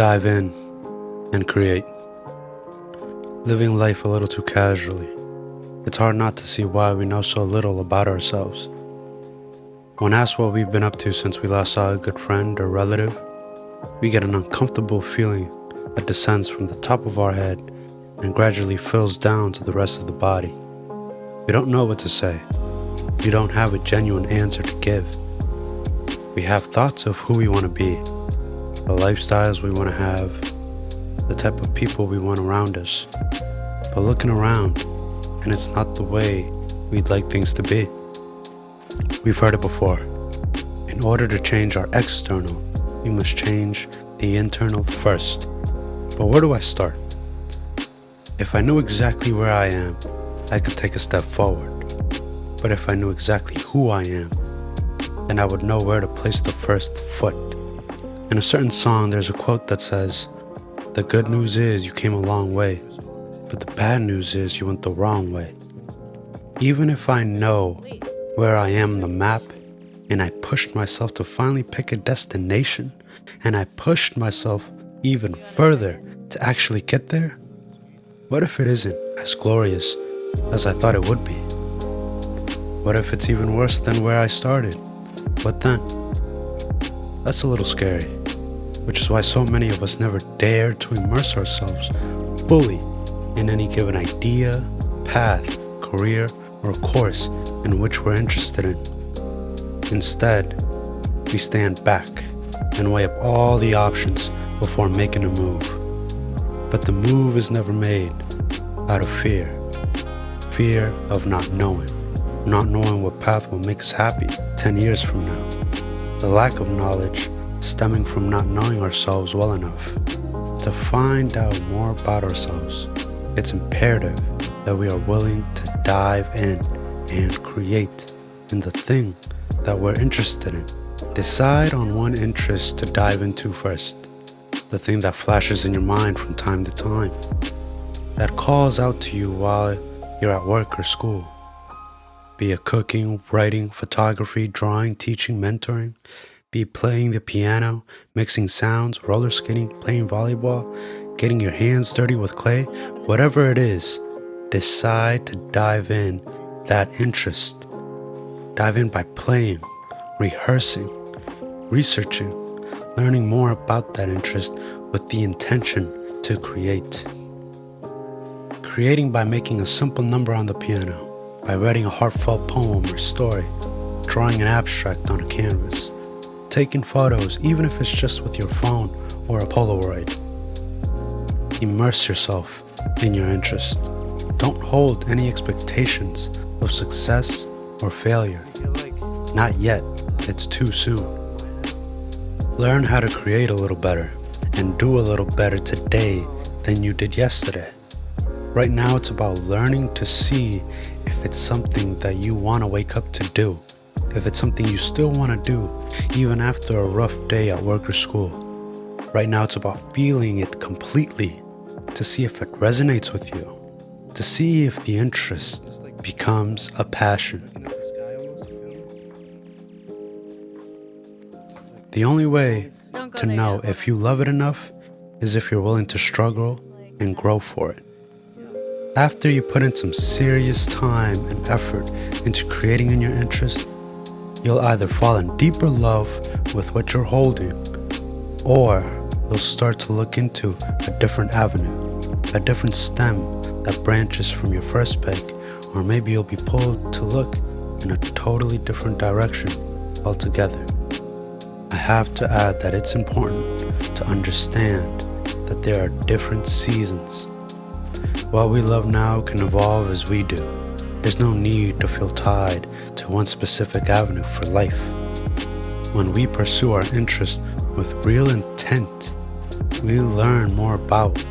dive in and create. Living life a little too casually, it's hard not to see why we know so little about ourselves. When asked what we've been up to since we last saw a good friend or relative, we get an uncomfortable feeling that descends from the top of our head and gradually fills down to the rest of the body. We don't know what to say. We don't have a genuine answer to give. We have thoughts of who we want to be, the lifestyles we want to have, the type of people we want around us. But looking around, and it's not the way we'd like things to be. We've heard it before. In order to change our external, we must change the internal first. But where do I start? If I knew exactly where I am, I could take a step forward. But if I knew exactly who I am, then I would know where to place the first foot. In a certain song, there's a quote that says, "The good news is you came a long way, but the bad news is you went the wrong way." Even if I know where I am on the map, and I pushed myself to finally pick a destination, and I pushed myself even further to actually get there, what if it isn't as glorious as I thought it would be? What if it's even worse than where I started? What then? That's a little scary, which is why so many of us never dare to immerse ourselves fully in any given idea, path, career, or course in which we're interested in. Instead, we stand back and weigh up all the options before making a move. But the move is never made out of fear. Fear of not knowing what path will make us happy 10 years from now. The lack of knowledge stemming from not knowing ourselves well enough. To find out more about ourselves, it's imperative that we are willing to dive in and create in the thing that we're interested in. Decide on one interest to dive into first, the thing that flashes in your mind from time to time, that calls out to you while you're at work or school. Be it cooking, writing, photography, drawing, teaching, mentoring. Be it playing the piano, mixing sounds, roller skating, playing volleyball, getting your hands dirty with clay. Whatever it is, decide to dive in that interest. Dive in by playing, rehearsing, researching, learning more about that interest with the intention to create. Creating by making a simple number on the piano, by writing a heartfelt poem or story, drawing an abstract on a canvas, taking photos even if it's just with your phone or a Polaroid. Immerse yourself in your interest. Don't hold any expectations of success or failure. Not yet, it's too soon. Learn how to create a little better and do a little better today than you did yesterday. Right now it's about learning to see if it's something that you want to wake up to do, if it's something you still want to do even after a rough day at work or school. Right now it's about feeling it completely to see if it resonates with you, to see if the interest becomes a passion. The only way to know if you love it enough is if you're willing to struggle and grow for it. After you put in some serious time and effort into creating in your interest, you'll either fall in deeper love with what you're holding, or you'll start to look into a different avenue, a different stem that branches from your first peg, or maybe you'll be pulled to look in a totally different direction altogether. I have to add that it's important to understand that there are different seasons. What we love now can evolve as we do. There's no need to feel tied to one specific avenue for life. When we pursue our interest with real intent, we learn more about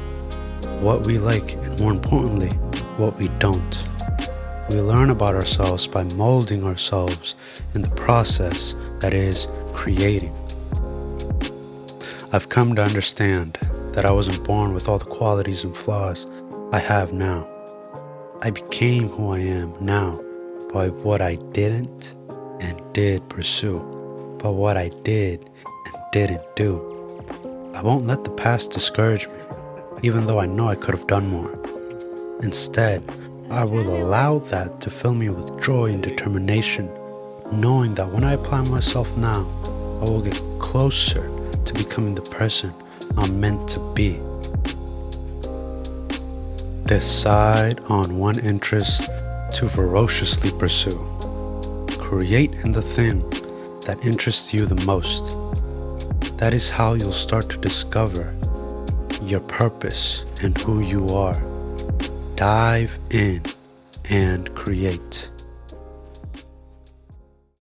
what we like and, more importantly, what we don't. We learn about ourselves by molding ourselves in the process that is creating. I've come to understand that I wasn't born with all the qualities and flaws I have now. I became who I am now by what I didn't and did pursue, but what I did and didn't do. I won't let the past discourage me, even though I know I could have done more. Instead, I will allow that to fill me with joy and determination, knowing that when I apply myself now, I will get closer to becoming the person I'm meant to be. Decide on one interest to ferociously pursue. Create in the thing that interests you the most. That is how you'll start to discover your purpose and who you are. Dive in and create.